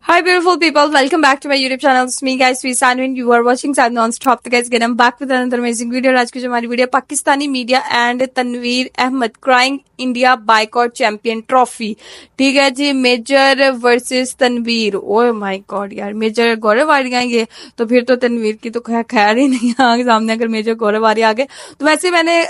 Hi, beautiful people. Welcome back to my YouTube channel. It's me, guys, Sweet Sanwin. You are watching Sad Non-Stop. तो guys, again, I'm back with another amazing video. और आज की जो हमारी video Pakistani media and Tanveer Ahmed crying India boycott champion trophy. ठीक है जी, major versus Tanveer. Oh my god यार, मेजर गौरव आ गए तो फिर तो तनवीर की तो खैर ही नहीं आगे सामने। अगर मेजर गौरव आ गए तो वैसे मैंने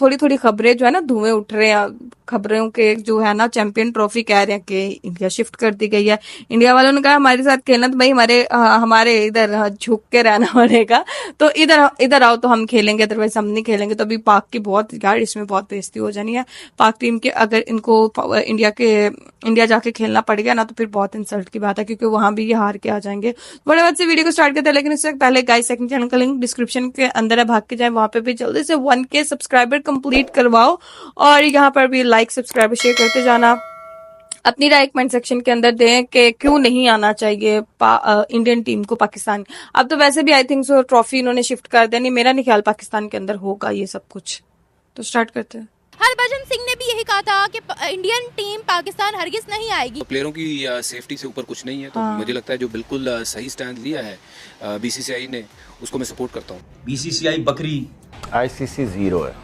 थोड़ी थोड़ी खबरें जो है ना, धुएं उठ रहे हैं खबरों के जो है ना, चैंपियन ट्रॉफी कह रहे हैं कि इंडिया शिफ्ट कर दी गई है। इंडिया वालों ने कहा हमारे साथ खेलना तो भाई हमारे इधर झुक के रहना पड़ेगा, तो इधर इधर आओ तो हम खेलेंगे, अदरवाइज हम नहीं खेलेंगे। तो अभी पाक की बहुत यार इसमें बहुत बेइज्जती हो जानी है पाक टीम की। अगर इनको इंडिया जाके खेलना पड़ गया ना तो फिर बहुत इंसल्ट की बात है, क्योंकि वहां भी ये हार के आ जाएंगे। बड़े बात से वीडियो को स्टार्ट करते हैं, लेकिन इससे पहले गाइस सेकंड चैनल का लिंक डिस्क्रिप्शन के अंदर है, भाग के जाए वहां पे भी जल्दी से 1K सब्सक्राइबर कंप्लीट करवाओ। और यहाँ पर भी लाइक सब्सक्राइब शेयर करते जाना। अपनी राय कमेंट सेक्शन के अंदर दें कि क्यों नहीं आना चाहिए इंडियन टीम को पाकिस्तान। अब तो वैसे भी आई थिंक सो ट्रॉफी इन्होंने शिफ्ट कर देनी, मेरा नहीं ख्याल पाकिस्तान के अंदर होगा ये सब कुछ। तो स्टार्ट करते हैं। हरभजन सिंह ने भी यही कहा था कि इंडियन टीम पाकिस्तान हरगिज नहीं आएगी। तो प्लेयरों की सेफ्टी से ऊपर कुछ नहीं है, तो मुझे लगता है जो बिल्कुल सही स्टैंड लिया है बीसीसीआई ने, उसको मैं सपोर्ट करता हूँ। बीसीसीआई बकरी, आईसीसी जीरो है।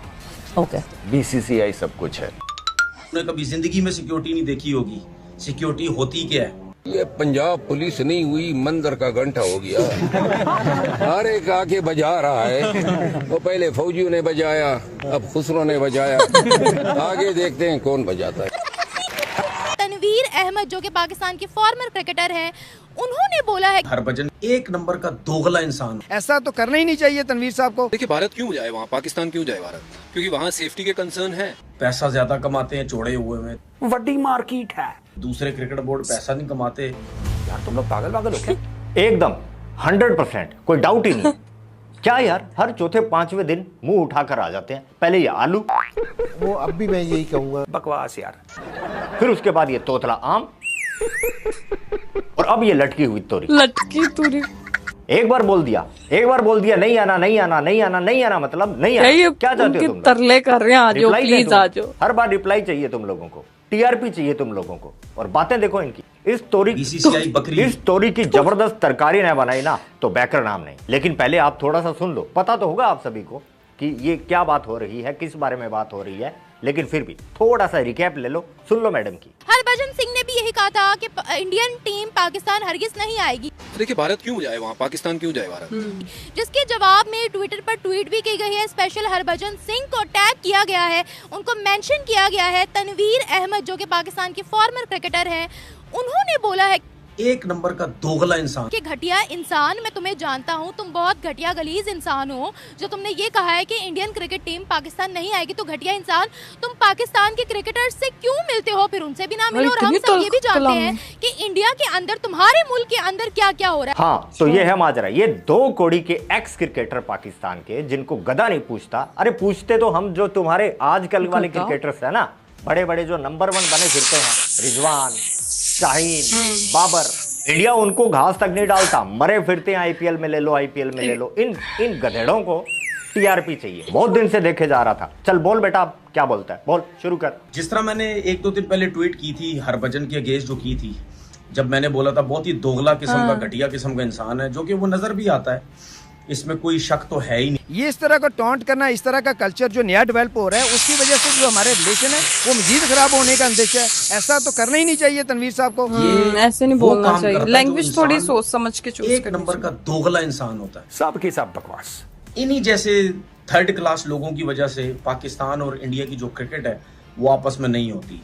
ओके, बीसीसीआई सब कुछ है। उन्होंने कभी जिंदगी में सिक्योरिटी नहीं देखी होगी। सिक्योरिटी होती क्या है? ये पंजाब पुलिस नहीं हुई, मंदिर का घंटा हो गया। हर एक आके बजा रहा है। वो पहले फौजियों ने बजाया, अब खुसरो ने बजाया। आगे देखते हैं कौन बजाता है। तनवीर अहमद जो कि पाकिस्तान के फॉर्मर क्रिकेटर हैं, उन्होंने बोला है हरभजन एक नंबर का दोगला इंसान। ऐसा तो करना ही नहीं चाहिए तनवीर साहब को। देखिए भारत क्यों जाए वहाँ, पाकिस्तान क्यों जाए भारत? क्योंकि वहाँ सेफ्टी के कंसर्न है। पैसा ज्यादा कमाते हैं चौड़े हुए में, बड़ी मार्केट है। दूसरे क्रिकेट बोर्ड पैसा नहीं कमाते। यार तुम लोग पागल पागल हो क्या? एकदम 100%, कोई डाउट ही नहीं। क्या यार, हर चौथे पांचवें दिन मुंह उठाकर आ जाते हैं। पहले ये आलू, वो अब भी मैं यही कहूंगा, बकवास यार। फिर उसके बाद ये तोतला आम, और अब ये लटकी हुई तोरी। लटकी तूरी एक बार बोल दिया नहीं आना नहीं आना नहीं आना नहीं आना, मतलब नहीं आना। क्या चाहते हो तुम? तरले कर रहे हैं, आ जाओ रिप्लाई प्लीज दे आ दो। जाओ। हर बार रिप्लाई चाहिए तुम लोगों को, टीआरपी चाहिए तुम लोगों को। और बातें देखो इनकी, इस स्टोरी की जबरदस्त तरकारी ने बनाई ना तो बैकर नाम नहीं। लेकिन पहले आप थोड़ा सा सुन लो, पता तो होगा आप सभी को कि ये क्या बात हो रही है, किस बारे में बात हो रही है, लेकिन फिर भी थोड़ा सा रिकैप ले लो, सुन लो मैडम की। हरभजन सिंह ने भी यही कहा था कि इंडियन टीम पाकिस्तान हरगिज नहीं आएगी। देखिए भारत क्यों जाए वहाँ, पाकिस्तान क्यों जाए भारत? जिसके जवाब में ट्विटर पर ट्वीट भी की गई है। स्पेशल हरभजन सिंह को टैग किया गया है, उनको मेंशन किया गया है। तनवीर अहमद जो कि पाकिस्तान के फॉर्मर क्रिकेटर हैं, उन्होंने बोला है एक नंबर का दोगला इंसान कि घटिया इंसान, मैं तुम्हें जानता हूँ, तुम बहुत घटिया गलीज इंसान हो। जो तुमने ये कहा है कि इंडियन क्रिकेट टीम पाकिस्तान नहीं आएगी, तो घटिया इंसान, तुम पाकिस्तान के क्रिकेटर्स से क्यों मिलते हो? फिर उनसे भी ना मिलो। और हम सब ये भी जानते हैं कि इंडिया के अंदर, तुम्हारे मुल्क के अंदर क्या क्या हो रहा है। हाँ, तो ये है माजरा। ये 2 कौड़ी के एक्स क्रिकेटर पाकिस्तान के, जिनको गधा नहीं पूछता। अरे पूछते तो हम जो तुम्हारे आजकल वाले क्रिकेटर्स है ना, बड़े बड़े जो नंबर 1 बने फिरते हैं, रिजवान, शाहीन, बाबर, इंडिया उनको घास तक नहीं डालता, मरे फिरते हैं आईपीएल में ले लो, आईपीएल में ले लो। इन गधेड़ों को टीआरपी चाहिए, बहुत दिन से देखे जा रहा था। चल बोल बेटा, अब क्या बोलता है, बोल, शुरू कर। जिस तरह मैंने 1-2 दिन पहले ट्वीट की थी हरभजन के अगेंस्ट जो की थी, जब मैंने बोला था बहुत ही दोगला किस्म का, घटिया किस्म का इंसान है, जो कि वो नजर भी आता है, इसमें कोई शक तो है ही नहीं। ये इस तरह का टॉन्ट करना, इस तरह का कल्चर जो नया डेवलप हो रहा है, उसकी वजह से जो हमारे रिलेशन है वो मजीद खराब होने का अंदेशा है। ऐसा तो करना ही नहीं चाहिए तनवीर साहब को। ऐसे नहीं बोलना चाहिए, लैंग्वेज थोड़ी सोच समझ के चूज एक नंबर का दोगला इंसान होता है। सब की सब बकवास। इन्हीं जैसे 3rd क्लास लोगों की वजह से पाकिस्तान और इंडिया की जो क्रिकेट है वो आपस में नहीं होती।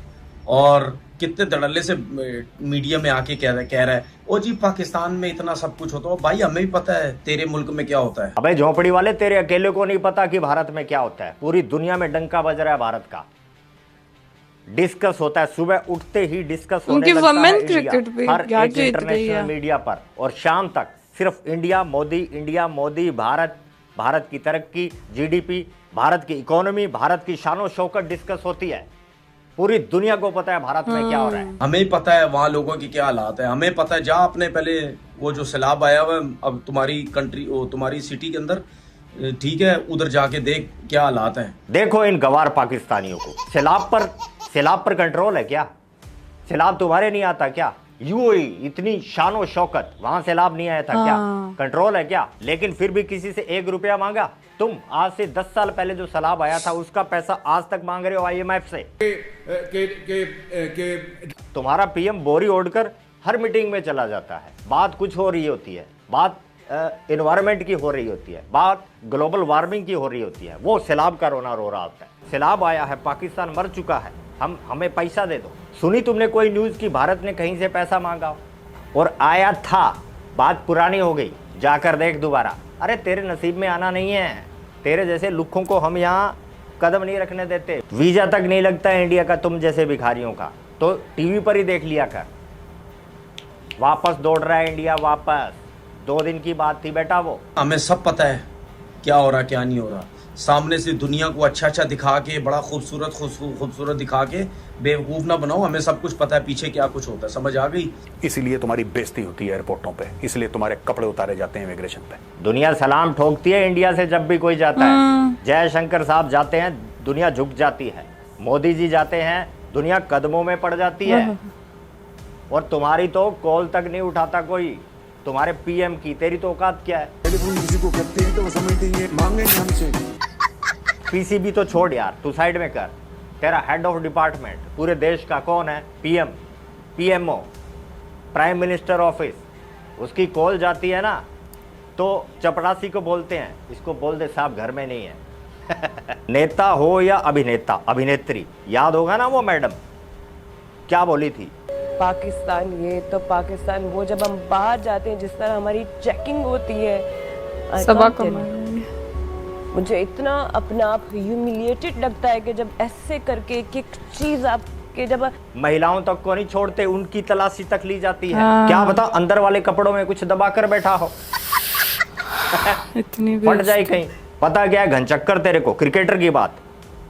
और कितने धड़ल्ले से मीडिया में आके कह रहा है ओ जी पाकिस्तान में इतना सब कुछ होता है। भाई हमें भी पता है तेरे मुल्क में क्या होता है। अबे झोपड़ी वाले, तेरे अकेले को नहीं पता कि भारत में क्या होता है। पूरी दुनिया में डंका बज रहा है भारत का, डिस्कस होता है, सुबह उठते ही डिस्कस होने लगता है इंडिया, हर एक इंटरनेशनल मीडिया पर। और शाम तक सिर्फ इंडिया मोदी, भारत की तरक्की, जीडीपी, भारत की इकोनॉमी, भारत की शानो शौकत डिस्कस होती है। पूरी दुनिया को पता है भारत में क्या हो रहा है। हमें पता है वहाँ लोगों की क्या हालात है, हमें पता है। जा अपने पहले वो जो सैलाब आया हुआ है अब तुम्हारी कंट्री, तुम्हारी सिटी के अंदर, ठीक है, उधर जाके देख क्या हालात हैं। देखो इन गवार पाकिस्तानियों को। सैलाब पर कंट्रोल है क्या? सैलाब तुम्हारे नहीं आता क्या? यूएई इतनी शानो शौकत, वहां से लाभ नहीं आया था क्या? कंट्रोल है क्या? लेकिन फिर भी किसी से 1 रुपया मांगा? तुम आज से 10 साल पहले जो सैलाब आया था उसका पैसा आज तक मांग रहे हो IMF से। तुम्हारा पीएम बोरी ओढ़कर हर मीटिंग में चला जाता है, बात कुछ हो रही होती है, बात एनवायरमेंट की हो रही होती है, बात ग्लोबल वार्मिंग की हो रही होती है, वो सैलाब का रोना रो रहा होता है। सैलाब आया है, पाकिस्तान मर चुका है, हमें पैसा दे दो। सुनी तुमने कोई न्यूज़ कि भारत ने कहीं से पैसा मांगा हो? और आया था, बात पुरानी हो गई, जाकर देख दोबारा। अरे तेरे नसीब में आना नहीं है, तेरे जैसे लुक्खों को हम यहाँ कदम नहीं रखने देते। वीजा तक नहीं लगता है इंडिया का तुम जैसे भिखारियों का, तो टीवी पर ही देख लिया कर। वापस दौड़ रहा है इंडिया, वापस। 2 दिन की बात थी बेटा वो। हमें सब पता है क्या हो रहा क्या नहीं हो रहा। सामने से दुनिया को अच्छा दिखा के, बड़ा खूबसूरत दिखा के बेवकूफ ना बनाओ। हमें सब कुछ पता है पीछे क्या कुछ होता है, समझ आ गई? इसीलिए तुम्हारी बेइज्जती होती है एयरपोर्टों पे, इसलिए तुम्हारे कपड़े उतारे जाते हैं इमिग्रेशन पे। दुनिया सलाम ठोकती है इंडिया से जब भी कोई जाता है। जयशंकर साहब जाते हैं, दुनिया झुक जाती है। मोदी जी जाते हैं, दुनिया कदमों में पड़ जाती है। और तुम्हारी तो कॉल तक नहीं उठाता कोई, तुम्हारे पीएम की। तेरी तो औकात क्या है? टेलीफोन किसी को करते हैं तो वो समझते हैं मांगेंगे हमसे। पीसीबी तो छोड़ यार, तू साइड में कर। तेरा हेड ऑफ डिपार्टमेंट पूरे देश का कौन है? PM, PMO, prime minister office. उसकी कॉल जाती है ना तो चपरासी को बोलते हैं, इसको बोल दे साहब घर में नहीं है। नेता हो या अभिनेता, अभिनेत्री, याद होगा ना वो मैडम क्या बोली थी? पाकिस्तान ये तो पाकिस्तान वो, जब हम बाहर जाते हैं जिस तरह हमारी चेकिंग होती है, सबक मुझे इतना अपना आप ह्यूमिलिएटेड लगता है कि जब ऐसे करके एक चीज आपके, जब महिलाओं तक को नहीं छोड़ते, उनकी तलाशी तक ली जाती है। क्या बता अंदर वाले कपड़ों में कुछ दबा कर बैठा हो, इतनी फट जाए कहीं। पता क्या है घनचक्कर तेरे को, क्रिकेटर की बात।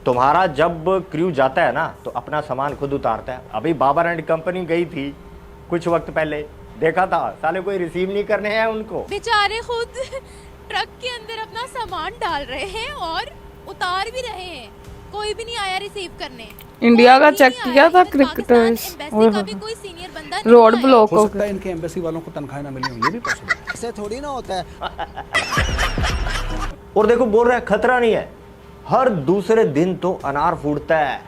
तुम्हारा जब क्रू जाता है ना तो अपना सामान खुद उतारता है। अभी बाबर एंड कंपनी गई थी कुछ वक्त पहले, देखा था, साले कोई रिसीव नहीं करने हैं उनको। बेचारे खुद ट्रक के अंदर अपना सामान डाल रहे हैं और उतार भी रहे हैं, कोई भी नहीं आया रिसीव करने। इंडिया का चेक किया था क्रिकेटर्स, का भी कोई सीनियर बंदा रोड ब्लॉक हो सकता है इनके एम्बेसी वालों को तनख्वाह ना मिली हो, ये भी पॉसिबल है। ऐसे थोड़ी ना होता है। और देखो बोल रहा है खतरा नहीं है, हर दूसरे दिन तो अनार फूटता है,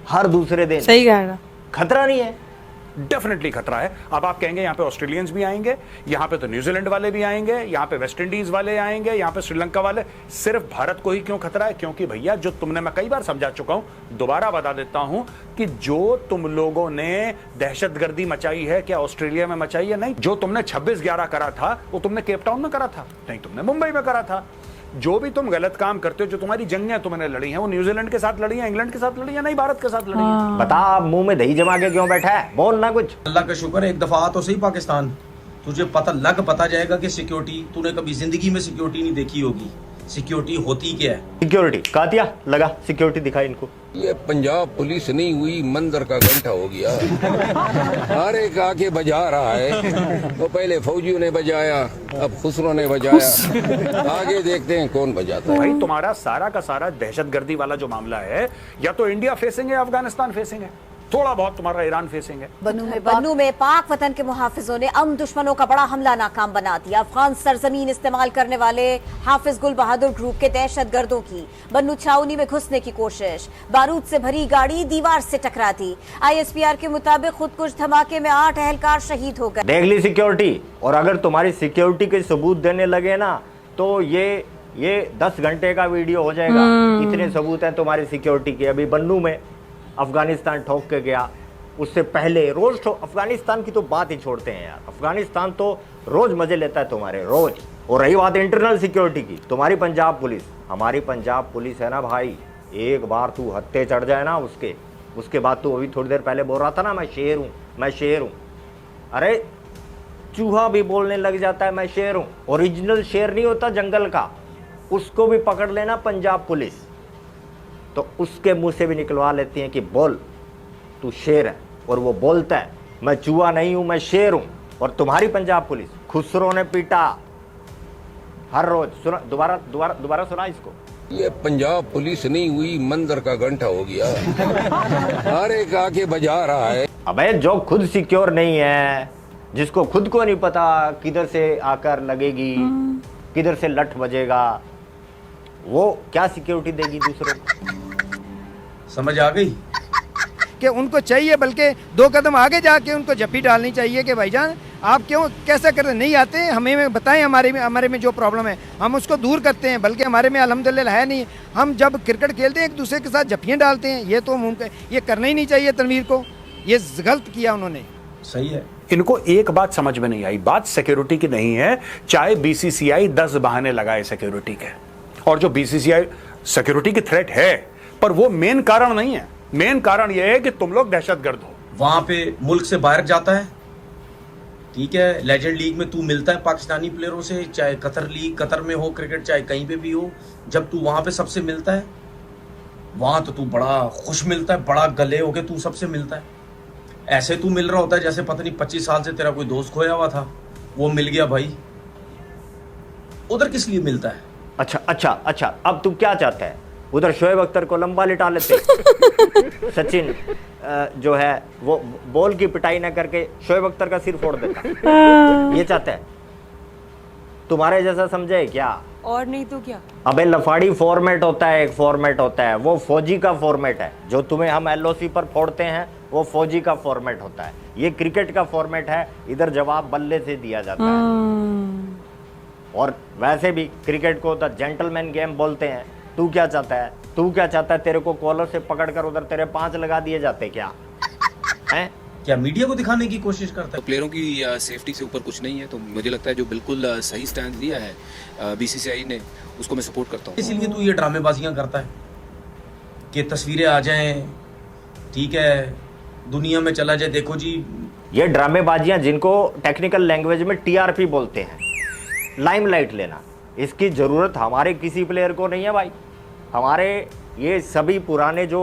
हर दूसरे दिन। सही कह रहा, खतरा नहीं है। डेफिनेटली खतरा है। अब आप कहेंगे यहाँ पे ऑस्ट्रेलियंस भी आएंगे, यहाँ पे तो न्यूजीलैंड वाले भी आएंगे, यहाँ पे वेस्ट इंडीज वाले आएंगे, यहाँ पे श्रीलंका वाले। सिर्फ भारत को ही क्यों खतरा है? क्योंकि भैया जो तुमने, मैं कई बार समझा चुका हूं, दोबारा बता देता हूं कि जो तुम लोगों ने दहशतगर्दी मचाई है, क्या ऑस्ट्रेलिया में मचाई है? नहीं। जो तुमने 26/11 करा था वो तुमने केप टाउन में करा था, नहीं तुमने मुंबई में करा था। जो भी तुम गलत काम करते हो, जो तुम्हारी जंगें तुमने लड़ी हैं, वो न्यूजीलैंड के साथ लड़ी हैं, इंग्लैंड के साथ लड़ी हैं, नहीं भारत के साथ लड़ी हैं। बता आप मुंह में दही जमा के क्यों बैठा है? बोल ना कुछ। अल्लाह का शुक्र है एक दफा आ तो सही पाकिस्तान, तुझे पता जाएगा कि सिक्योरिटी, तूने कभी जिंदगी में सिक्योरिटी नहीं देखी होगी। सिक्योरिटी होती क्या है? सिक्योरिटी कातिया लगा, सिक्योरिटी दिखा इनको। ये पंजाब पुलिस नहीं हुई, मंदिर का घंटा हो गया। हर एक आके बजा रहा है, तो पहले फौजियों ने बजाया, अब खुसरो ने बजाया, आगे देखते हैं कौन बजाता है। भाई तुम्हारा सारा का सारा दहशतगर्दी वाला जो मामला है, या तो इंडिया फेसिंग है, अफगानिस्तान फेसिंग है, थोड़ा बहुत तुम्हारा ईरान फेसिंग है। बन्नू में पाक वतन के मुहाफिजों ने दुश्मनों का बड़ा हमला नाकाम बना दिया। अफगान सरजमीन इस्तेमाल करने वाले हाफिज गुल बहादुर ग्रुप के दहशतगर्दों की बन्नू छावनी में घुसने की कोशिश, बारूद से भरी गाड़ी दीवार से टकरा दी। ISPR के मुताबिक खुदकुश धमाके में 8 अहलकार शहीद हो गए। देख ली सिक्योरिटी। और अगर तुम्हारी सिक्योरिटी के सबूत देने लगे ना तो ये 10 घंटे का वीडियो हो जाएगा। इतने सबूत हैं तुम्हारी सिक्योरिटी के। अभी बन्नू में अफगानिस्तान ठोक के गया, उससे पहले रोज अफगानिस्तान की तो बात ही छोड़ते हैं यार। अफगानिस्तान तो रोज मजे लेता है तुम्हारे, रोज। और रही बात इंटरनल सिक्योरिटी की, तुम्हारी पंजाब पुलिस, हमारी पंजाब पुलिस है ना भाई, एक बार तू हत्थे चढ़ जाए ना उसके बाद तू अभी थोड़ी देर पहले बोल रहा था ना मैं शेर हूं, मैं शेर हूं। अरे चूहा भी बोलने लग जाता है मैं शेर हूं। ओरिजिनल शेर नहीं होता जंगल का, उसको भी पकड़ लेना पंजाब पुलिस, तो उसके मुंह से भी निकलवा लेती हैं कि बोल तू शेर है, और वो बोलता है मैं चूहा नहीं हूं, मैं शेर हूं। और तुम्हारी पंजाब पुलिस खुसरो ने पीटा हर रोज। सुना, दोबारा सुना इसको। ये पंजाब पुलिस नहीं हुई, मंदिर का घंटा हो गया। हर एक आके बजा रहा है। अबे जो खुद सिक्योर नहीं है, जिसको खुद को नहीं पता किधर से आकर लगेगी, किधर से लठ बजेगा, वो क्या सिक्योरिटी देगी दूसरों को? समझ आ गई कि उनको चाहिए, बल्कि 2 कदम आगे जाके उनको जप्पी डालनी चाहिए कि भाईजान आप क्यों कैसा करते नहीं आते, हमें बताएं, हमारे में जो प्रॉब्लम है हम उसको दूर करते हैं। बल्कि हमारे में अल्हम्दुलिल्लाह है नहीं, हम जब क्रिकेट खेलते हैं एक दूसरे के साथ जप्पियाँ डालते हैं। ये तो ये करना ही नहीं चाहिए तनवीर को, ये गलत किया उन्होंने। सही है। इनको एक बात समझ में नहीं आई, बात सिक्योरिटी की नहीं है। चाहे बीसीसीआई 10 बहाने लगाए सिक्योरिटी के, और जो बीसीसीआई सिक्योरिटी की थ्रेट है, पर वो मेन कारण नहीं है। मेन कारण यह है कि तुम लोग दहशतगर्द हो। वहां पे मुल्क से बाहर जाता है, ठीक है, लेजेंड लीग में तू मिलता है पाकिस्तानी प्लेयरों से, चाहे कतर लीग, कतर में हो क्रिकेट, चाहे कहीं पे भी हो, जब तू वहां पे सबसे मिलता है, वहां तो तू बड़ा खुश मिलता है, बड़ा गले होके तू सबसे मिलता है। ऐसे तू मिल रहा होता है जैसे पता नहीं 25 साल से तेरा कोई दोस्त खोया हुआ था, वो मिल गया भाई। उधर किस लिए मिलता है? अच्छा, अब तू क्या चाहता है? उधर शोएब अख्तर को लंबा लिटा लेते सचिन जो है वो बॉल की पिटाई ना करके शोएब अख्तर का सिर फोड़ देता, ये चाहता है? तुम्हारे जैसा समझे क्या? और नहीं तो क्या। अबे लफाड़ी फॉर्मेट होता है, एक फॉर्मेट होता है, वो फौजी का फॉर्मेट है। जो तुम्हें हम एलओसी पर फोड़ते हैं वो फौजी का फॉर्मेट होता है। ये क्रिकेट का फॉर्मेट है, इधर जवाब बल्ले से दिया जाता है। और वैसे भी क्रिकेट को द जेंटलमैन गेम बोलते हैं। तू क्या चाहता है? तेरे को कॉलर से पकड़कर उधर तेरे 5 लगा दिए जाते क्या हैं? क्या मीडिया को दिखाने की कोशिश करता है? तो प्लेयरों की सेफ्टी से ऊपर कुछ नहीं है, तो मुझे लगता है जो बिल्कुल सही स्टैंड लिया है बीसीसीआई ने, उसको मैं सपोर्ट करता हूँ। इसलिए तू ये ड्रामेबाजियां करता है कि तस्वीरें आ जाएं, ठीक है, दुनिया में चला जाए, देखो जी। ये ड्रामेबाजियां जिनको टेक्निकल लैंग्वेज में टीआरपी बोलते हैं, लाइमलाइट लेना, इसकी जरूरत हमारे किसी प्लेयर को नहीं है भाई। हमारे ये सभी पुराने जो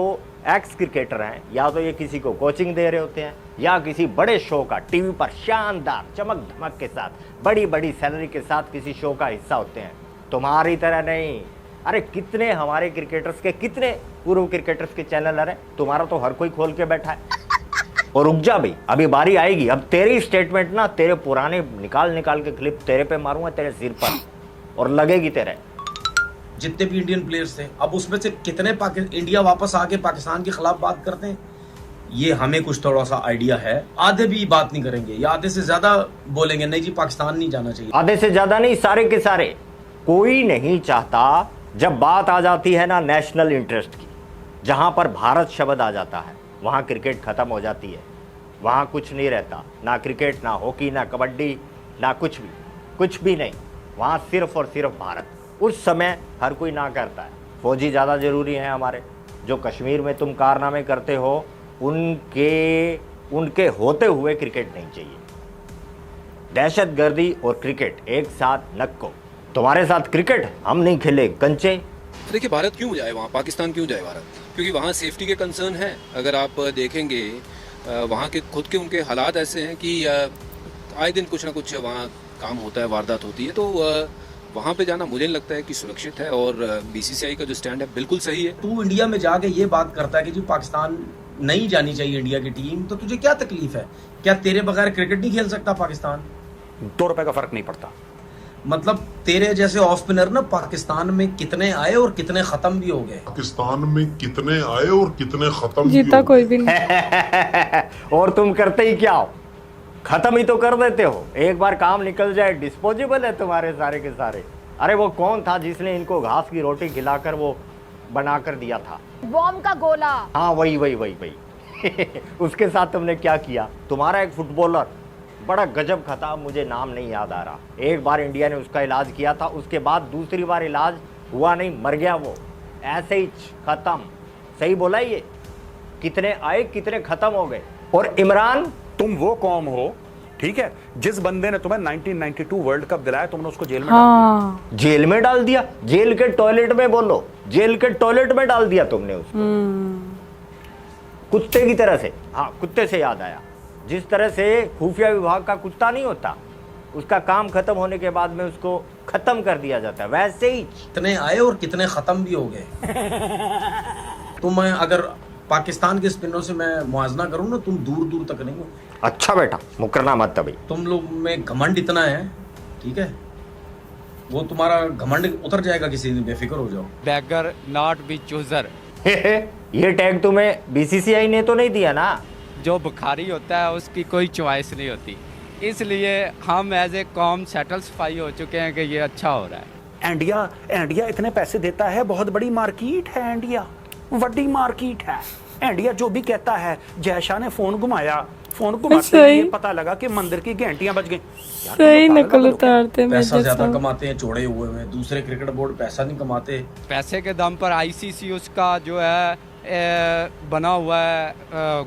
एक्स क्रिकेटर हैं, या तो ये किसी को कोचिंग दे रहे होते हैं, या किसी बड़े शो का टीवी पर शानदार चमक धमक के साथ, बड़ी बड़ी सैलरी के साथ किसी शो का हिस्सा होते हैं। तुम्हारी तरह नहीं। अरे कितने हमारे क्रिकेटर्स के, कितने पूर्व क्रिकेटर्स के चैनल है, तुम्हारा तो हर कोई खोल के बैठा है। और रुक जा भाई, अभी बारी आएगी, अब तेरी स्टेटमेंट ना, तेरे पुराने निकाल के क्लिप तेरे पे मारूंगा, तेरे सिर पर, और लगेगी तेरे। जितने भी इंडियन प्लेयर्स थे, अब उसमें से कितने इंडिया वापस आके पाकिस्तान के खिलाफ बात करते हैं, ये हमें कुछ थोड़ा सा आइडिया है। आधे भी बात नहीं करेंगे, या आधे से ज्यादा बोलेंगे नहीं जी पाकिस्तान नहीं जाना चाहिए। आधे से ज्यादा नहीं, सारे के सारे। कोई नहीं चाहता, जब बात आ जाती है ना नेशनल इंटरेस्ट की, जहां पर भारत शब्द आ जाता है, वहां क्रिकेट खत्म हो जाती है। वहां कुछ नहीं रहता, ना क्रिकेट, ना हॉकी, ना कबड्डी, ना कुछ भी नहीं। वहां सिर्फ और सिर्फ भारत। उस समय हर कोई ना करता है। फौजी ज़्यादा ज़रूरी हैं हमारे। जो कश्मीर में तुम कारनामे करते हो, उनके होते हुए क्रिकेट नहीं चाहिए। दहशतगर्दी और क्रिकेट एक साथ नक्को। तुम्हारे साथ क्रिकेट हम नहीं खेले कंचे। देखिए भारत क्यों जाए वहाँ, पाकिस्तान क्यों जाए भारत? क्योंकि वहाँ सेफ्टी के कंसर्न है। अगर आप देखेंगे वहाँ के खुद के उनके हालात ऐसे हैं कि आए दिन कुछ ना कुछ वहाँ काम होता है, वारदात होती है, तो वहाँ पे जाना मुझे नहीं लगता है कि सुरक्षित है। और बीसीसीआई का जो स्टैंड है बिल्कुल सही है। तू इंडिया में जाके ये बात करता है कि जी पाकिस्तान नहीं जानी चाहिए इंडिया की टीम, तो तुझे क्या तकलीफ है? क्या तेरे बगैर क्रिकेट नहीं खेल सकता पाकिस्तान? 2 रुपए का फर्क नहीं पड़ता। मतलब तेरे जैसे ऑफ स्पिनर ना पाकिस्तान में कितने आए और कितने खत्म भी हो गए। पाकिस्तान में कितने आए और कितने खत्म जीता कोई भी नहीं। और तुम करते ही क्या हो? खत्म ही तो कर देते हो। एक बार काम निकल जाए, डिस्पोजेबल है तुम्हारे सारे के सारे। अरे वो कौन था जिसने इनको घास की रोटी खिलाकर वो बना कर दिया था? बॉम्ब का गोला। हाँ वही उसके साथ तुमने क्या किया? तुम्हारा एक फुटबॉलर बड़ा गजब खता, मुझे नाम नहीं याद आ रहा। एक बार इंडिया ने उसका इलाज किया था, उसके बाद दूसरी बार इलाज हुआ नहीं, मर गया वो, ऐसे ही खत्म। सही बोला ये? कितने आए कितने खत्म हो गए। और इमरान, तुम वो कौम हो, ठीक है, जिस बंदे ने तुम्हें 1992 वर्ल्ड कप दिलाया, तुमने उसको जेल में डाल दिया। जेल में डाल दिया? जेल के टॉयलेट में बोलो, जेल के टॉयलेट में डाल दिया तुमने उसको, कुत्ते की तरह से। हाँ, कुत्ते से याद आया, जिस तरह से खुफिया विभाग का कुत्ता नहीं होता, उसका काम खत्म होने के बाद में उसको खत्म कर दिया जाता है, वैसे ही। कितने आए और कितने खत्म भी हो गए। तो मैं अगर पाकिस्तान के स्पिनरों से मैं मुआवजा करूं ना, तुम दूर दूर तक नहीं हो। अच्छा बेटा, मुकरना मत अभी। तुम लोग में घमंड इतना है, ठीक है, वो तुम्हारा घमंड उतर जाएगा किसी दिन, बेफिक्र हो जाओ। Beggar not be chooser. ये टैग तुम्हें बीसीसीआई ने तो नहीं दिया ना? जो बुखारी होता है उसकी कोई चॉइस नहीं होती, इसलिए हम एज ए कॉम सेटिस्फाई हो चुके हैं कि ये अच्छा हो रहा है। इंडिया इतने पैसे देता है, बहुत बड़ी मार्केट है इंडिया, बड़ी मार्केट है इंडिया। जो भी कहता है, जयशाह ने फोन घुमाया, फोन घुमाते ही ये पता लगा कि मंदिर की घंटियां बज गई। सही नकल उतारते, पैसा ज्यादा कमाते हैं चौड़े हुए में, दूसरे क्रिकेट बोर्ड पैसा नहीं कमाते। पैसे के दम पर आईसीसी उसका जो है बना हुआ है,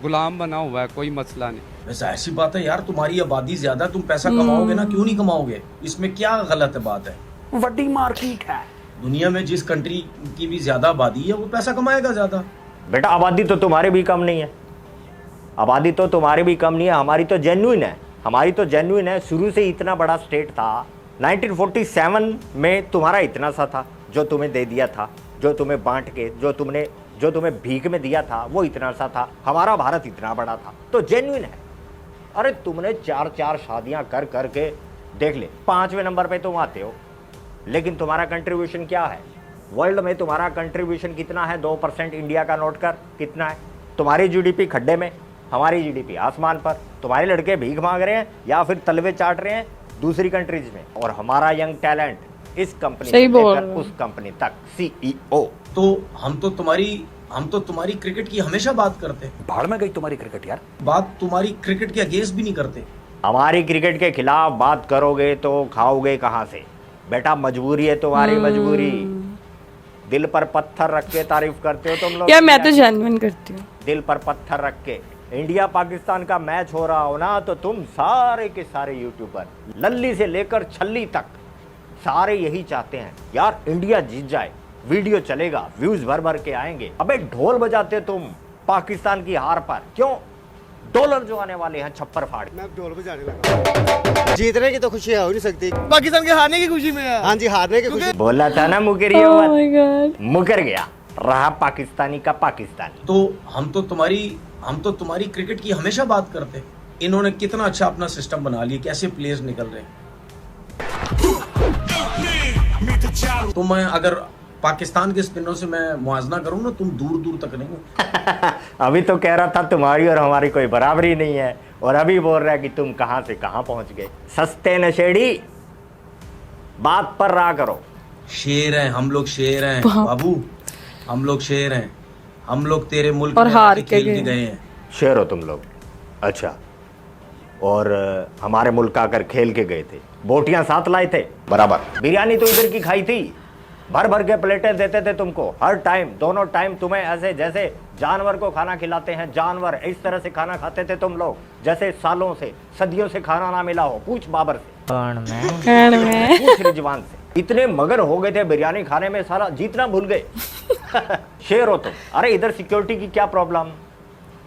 गुलाम बना हुआ है, कोई मसला नहीं। वैसे ऐसी बात है यार, तुम्हारी आबादी ज्यादा, तुम पैसा कमाओगे ना, क्यों नहीं कमाओगे? इसमें क्या गलत बात है? बड़ी मार्केट है दुनिया में, जिस कंट्री की भी ज्यादा आबादी है वो पैसा कमाएगा ज्यादा। बेटा आबादी तो तुम्हारी भी कम नहीं है, आबादी तो तुम्हारी भी कम नहीं है, हमारी तो जेन्युइन है, हमारी तो जेन्युइन है। शुरू से इतना बड़ा स्टेट था, 1947 में तुम्हारा इतना सा था जो तुम्हें दे दिया था, जो तुम्हें बांट के, जो तुम्हें भीख में दिया था वो इतना सा था। हमारा भारत इतना बड़ा था, तो जेन्युइन है। अरे तुमने 4 शादियां कर करके देख ले, 5वें नंबर पे तुम आते हो, लेकिन तुम्हारा कंट्रीब्यूशन क्या है वर्ल्ड में? तुम्हारा कंट्रीब्यूशन कितना है? 2% इंडिया का नोट कर, कितना है? तुम्हारी जीडीपी खड्डे में, हमारी जीडीपी आसमान पर। तुम्हारे लड़के भीख मांग रहे हैं या फिर तलवे चाट रहे हैं दूसरी कंट्रीज में, और हमारा यंग टैलेंट इस कंपनी से लेकर उस कंपनी तक CEO। तो हम तो तुम्हारी क्रिकेट की हमेशा बात करते। भाड़ में गई तुम्हारी क्रिकेट यार, बात तुम्हारी क्रिकेट के अगेंस्ट भी नहीं करते। हमारी क्रिकेट के खिलाफ बात करोगे तो खाओगे कहां से? बेटा मजबूरी है तुम्हारी, मजबूरी। दिल पर पत्थर रख के तारीफ करते हो तुम लोग। यार मैं तो जेन्युइन करती हूँ। दिल पर पत्थर रख के इंडिया पाकिस्तान का मैच हो रहा हो ना, तो तुम सारे के सारे यूट्यूबर, लल्ली से लेकर छल्ली तक, सारे यही चाहते हैं यार इंडिया जीत जाए, वीडियो चलेगा, व्यूज भर भर के आएंगे। अबे ढोल बजाते तुम पाकिस्तान की हार पर, क्यों? डॉलर जो आने वाले हैं छप्पर फाड़। मैं ढोल बजाने लगा। जीतने की तो खुशी हो नहीं सकती, पाकिस्तान के हारने की खुशी में है। हाँ जी, हारने की खुशी। बोला था ना मुकरियो मत, मुकर गया, रहा पाकिस्तानी का पाकिस्तानी। तो हम तो तुम्हारी क्रिकेट की हमेशा बात करते। इन्होंने कितना अच्छा अपना सिस्टम बना लिया, कैसे प्लेयर्स निकल रहे हैं। तो मैं अगर पाकिस्तान के स्पिनरों से मैं मुआवजा करूं ना, तुम दूर दूर तक नहीं हो। अभी तो कह रहा था तुम्हारी और हमारी कोई बराबरी नहीं है, और अभी बोल रहा है कि तुम कहां से कहां पहुंच गए। सस्ते नशेड़ी, बात पर रहा करो। शेर हैं हम लोग, शेर हैं बाबू, हम लोग शेर हैं। हम लोग तेरे मुल्क और में हार खेल के गए हैं। शेर हो तुम लोग? अच्छा, और हमारे मुल्क आकर खेल के गए थे, बोटियां साथ लाए थे बराबर। बिरयानी तो इधर की खाई थी, भर भर के प्लेटें देते थे तुमको हर टाइम, दोनों टाइम तुम्हें ऐसे जैसे जानवर को खाना खिलाते हैं, जानवर इस तरह से खाना खाते थे तुम लोग, जैसे सालों से सदियों से खाना ना मिला हो। पूछ बाबर से, पूछ रिजवान से, इतने मगन हो गए थे बिरयानी खाने में, सारा जीतना भूल गए। शेर हो तुम। अरे इधर सिक्योरिटी की क्या प्रॉब्लम?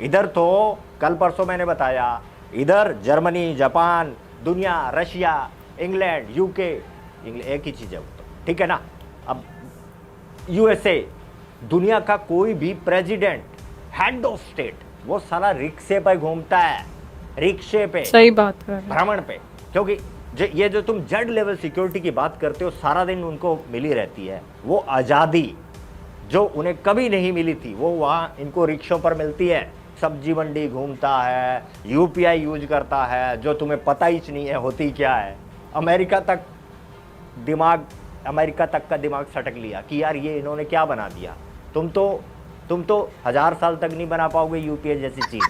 इधर तो कल परसों मैंने बताया, इधर जर्मनी, जापान, दुनिया, रशिया, इंग्लैंड, यूके, एक ही चीज है वो तो, ठीक है ना। अब USA, दुनिया का कोई भी प्रेसिडेंट, हेड ऑफ स्टेट, वो सारा रिक्शे पे घूमता है, रिक्शे पे, सही बात कर, भ्रमण पे। क्योंकि ये जो तुम जेड लेवल सिक्योरिटी की बात करते हो, सारा दिन उनको मिली रहती है वो आज़ादी जो उन्हें कभी नहीं मिली थी, वो वहाँ इनको रिक्शों पर मिलती है। सब्जी मंडी घूमता है, UPI यूज करता है, जो तुम्हें पता ही नहीं है होती क्या है। अमेरिका तक का दिमाग सटक लिया कि यार ये इन्होंने क्या बना दिया। तुम तो 1000 साल तक नहीं बना पाओगे UPI जैसी चीज।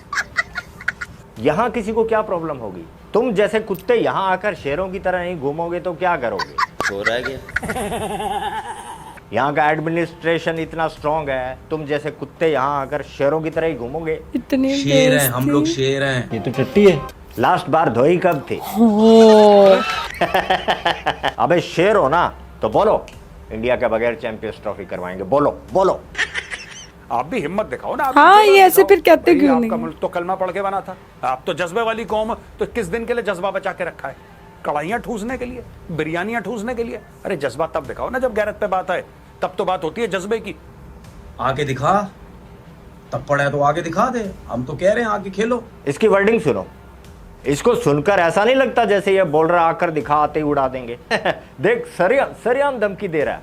यहाँ किसी को क्या प्रॉब्लम होगी? तुम जैसे कुत्ते यहाँ आकर शेरों की तरह नहीं घूमोगे तो क्या करोगे? सो रह गया। यहाँ का एडमिनिस्ट्रेशन इतना स्ट्रांग है, तुम जैसे कुत्ते यहाँ आकर शेरों की तरह ही घूमोगे। इतने शेर हैं हम लोग, शेर हैं। ये तो टट्टी है। लास्ट बार धोई कब थी? अबे शेर हो ना तो बोलो, इंडिया के बगैर चैंपियंस ट्रॉफी करवाएंगे, बोलो। आप भी हिम्मत दिखाओ ना। हाँ, ये ऐसे फिर कहते क्यों नहीं? आपका मुल्क तो कलमा पढ़ के बना था, आप तो जज्बे वाली कौम, तो किस दिन के लिए जज्बा बचा के रखा है? कढ़ाइयां ठूसने के लिए, बिरयानियां ठूसने के लिए? अरे जज्बा तब दिखाओ ना जब गैरत पे बात आए, तब तो बात होती है जज्बे की। आके दिखा, थप्पड़ है तो आगे दिखा दे, हम तो कह रहे हैं आगे खेलो। इसकी वर्डिंग सुनो, इसको सुनकर ऐसा नहीं लगता जैसे ये बोल रहा आकर दिखा, आते ही उड़ा देंगे। देख सरियाम धमकी दे रहा है,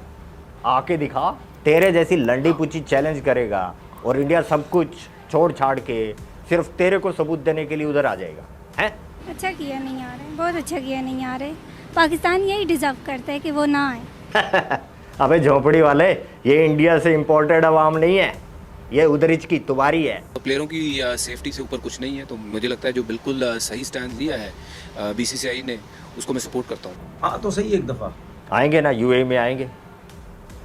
आके दिखा। तेरे जैसी लंडी पुची चैलेंज करेगा और इंडिया सब कुछ छोड़ छाड़ के सिर्फ तेरे को सबूत देने के लिए उधर आ जाएगा, हैं? अच्छा किया नहीं आ रहे, बहुत अच्छा किया नहीं आ रहे। पाकिस्तान यही डिजर्व करता है कि वो ना आए। अबे झोपड़ी वाले, ये इंडिया से इम्पोर्टेड अवाम नहीं है, ये उधरिच की तुम्हारी है। तो प्लेयरों की सेफ्टी से ऊपर कुछ नहीं है, तो मुझे लगता है जो बिल्कुल सही स्टैंड लिया है बीसीसीआई ने, उसको मैं सपोर्ट करता हूँ। हाँ तो सही, एक दफा आएंगे ना, यूएई में आएंगे।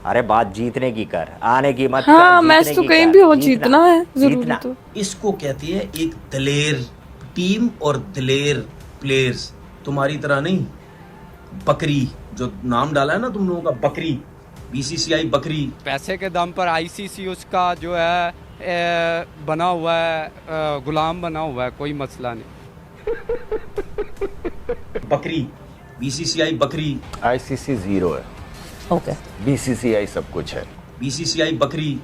अरे बात जीतने की कर, आने की मत। हाँ, मैच तो कहीं भी हो, जीतना है जरूर। तो इसको कहती है एक दिलेर टीम और दिलेर प्लेयर्स, तुम्हारी तरह नहीं। बकरी जो नाम डाला है ना तुम लोगों का, बकरी, बीसीसीआई बकरी। पैसे के दम पर आईसीसी उसका जो है बना हुआ है, गुलाम बना हुआ है, कोई मसला नहीं। बकरी, बीसीसीआई बकरी। आईसीसी जीरो है, ओके, बीसीसीआई सब कुछ है। बीसीसीआई बकरी।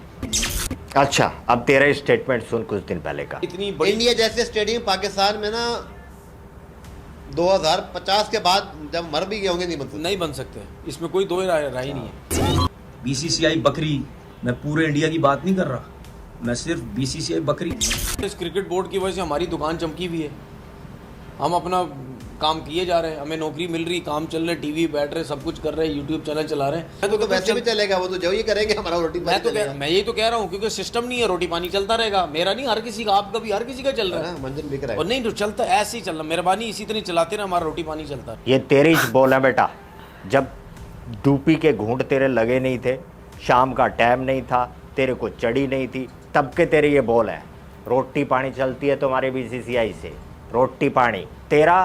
अच्छा, अब तेरा स्टेटमेंट सुन कुछ दिन पहले का। इतनी बड़ी इंडिया जैसे स्टेडियम पाकिस्तान में ना 2050 के बाद जब मर भी गए होंगे नहीं बन सकते, इसमें कोई दो राय नहीं है। बीसीसीआई बकरी, मैं पूरे इंडिया की बात नहीं कर रहा, मैं सिर्फ बीसीसीआई बकरी। इस क्रिकेट बोर्ड की वजह से हमारी दुकान चमकी हुई है, हम अपना काम किए जा रहे हैं, हमें नौकरी मिल रही, काम चल रहे, टीवी बैठ रहे, सब कुछ कर रहे हैं, यूट्यूब चैनल चला रहे हैं। तो वैसे भी चलेगा, वो तो जो ये करेंगे हमारा रोटी पानी। मैं यही तो कह रहा हूँ, क्योंकि सिस्टम नहीं है, रोटी पानी चलता रहेगा। मेरा नहीं, हर किसी का, आपका भी, हर किसी का चल रहा है, मंजन बिक रहा है। और नहीं तो चलता, ऐसे ही चलना, मेहरबानी इसी तरह चलाते रहे, हमारा रोटी पानी चलता है। ये तेरी बोल है बेटा, जब डूपी के घूंट तेरे लगे नहीं थे, शाम का टाइम नहीं था, तेरे को चढ़ी नहीं थी, तब के तेरे ये बोल है। रोटी पानी चलती है तुम्हारे बीसीसीआई से, रोटी पानी तेरा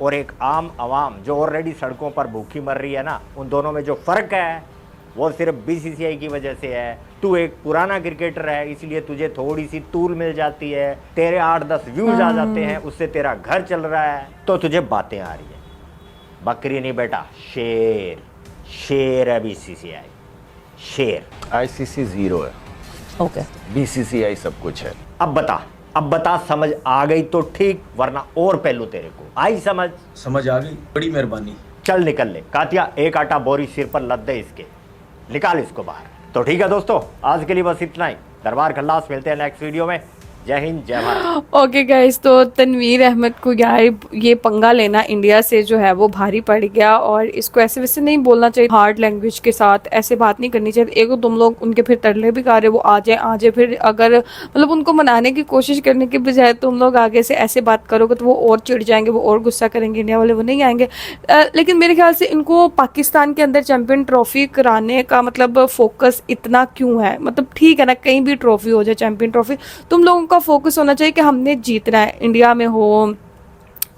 और एक आम आवाम जो ऑलरेडी सड़कों पर भूखी मर रही है ना, उन दोनों में जो फ़र्क है वो सिर्फ बीसीसीआई की वजह से है। तू एक पुराना क्रिकेटर है, इसलिए तुझे थोड़ी सी तूल मिल जाती है, तेरे 8-10 व्यूज आ जाते हैं, उससे तेरा घर चल रहा है, तो तुझे बातें आ रही है। बकरी नहीं बेटा, शेर, शेर है बीसीसीआई, शेर। आईसीसी जीरो है, ओके, बीसीसीआई सब कुछ है। अब बता, समझ आ गई तो ठीक, वरना और पहलू तेरे को आई समझ आ गई, बड़ी मेहरबानी। चल निकल ले कातिया, एक आटा बोरी सिर पर लद दे इसके, निकाल इसको बाहर। तो ठीक है दोस्तों, आज के लिए बस इतना ही। दरबार खल्लास, मिलते हैं नेक्स्ट वीडियो में। जय हिंद, जय भारत। ओके गाइस, तो तनवीर अहमद को यार ये पंगा लेना इंडिया से जो है वो भारी पड़ गया, और इसको ऐसे वैसे नहीं बोलना चाहिए, हार्ड लैंग्वेज के साथ ऐसे बात नहीं करनी चाहिए। एक तुम लोग उनके फिर तरले भी गा रहे, वो आ जाए, फिर अगर मतलब उनको मनाने की कोशिश करने के बजाय तुम लोग आगे से ऐसे बात करोगे तो वो और चिढ़ जाएंगे, वो और गुस्सा करेंगे, इंडिया वाले, वो नहीं आएंगे। लेकिन मेरे ख्याल से इनको पाकिस्तान के अंदर चैंपियन ट्रॉफी कराने का मतलब फोकस इतना क्यों है? मतलब ठीक है ना, कहीं भी ट्रॉफी हो जाए, चैंपियन ट्रॉफी, तुम लोगों का फोकस होना चाहिए कि हमने जीतना है, इंडिया में हो,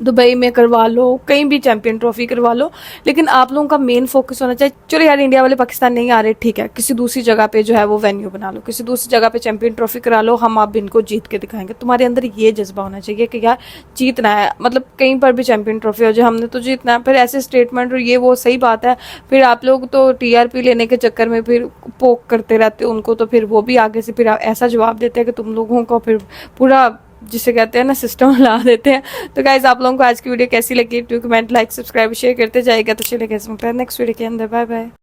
दुबई में करवा लो, कहीं भी चैंपियन ट्रॉफी करवा लो, लेकिन आप लोगों का मेन फोकस होना चाहिए, चलो यार इंडिया वाले पाकिस्तान नहीं आ रहे, ठीक है, किसी दूसरी जगह पे जो है वो वेन्यू बना लो, किसी दूसरी जगह पे चैंपियन ट्रॉफी करा लो, हम आप इनको जीत के दिखाएंगे। तुम्हारे अंदर ये जज्बा होना चाहिए कि यार जीतना है, मतलब कहीं पर भी चैंपियन ट्रॉफी हो जाए, हमने तो जीतना है। फिर ऐसे स्टेटमेंट, ये वो सही बात है, फिर आप लोग तो टीआरपी लेने के चक्कर में फिर पोक करते रहते हो उनको, तो फिर वो भी आगे से फिर ऐसा जवाब देते हैं कि तुम लोगों को फिर पूरा जिसे कहते हैं ना सिस्टम ला देते हैं। तो गाइज, आप लोगों को आज की वीडियो कैसी लगी? To comment, like, subscribe, share करते जाएगा। तो चलिए गाइस, मिलते हैं नेक्स्ट वीडियो के अंदर। Bye bye.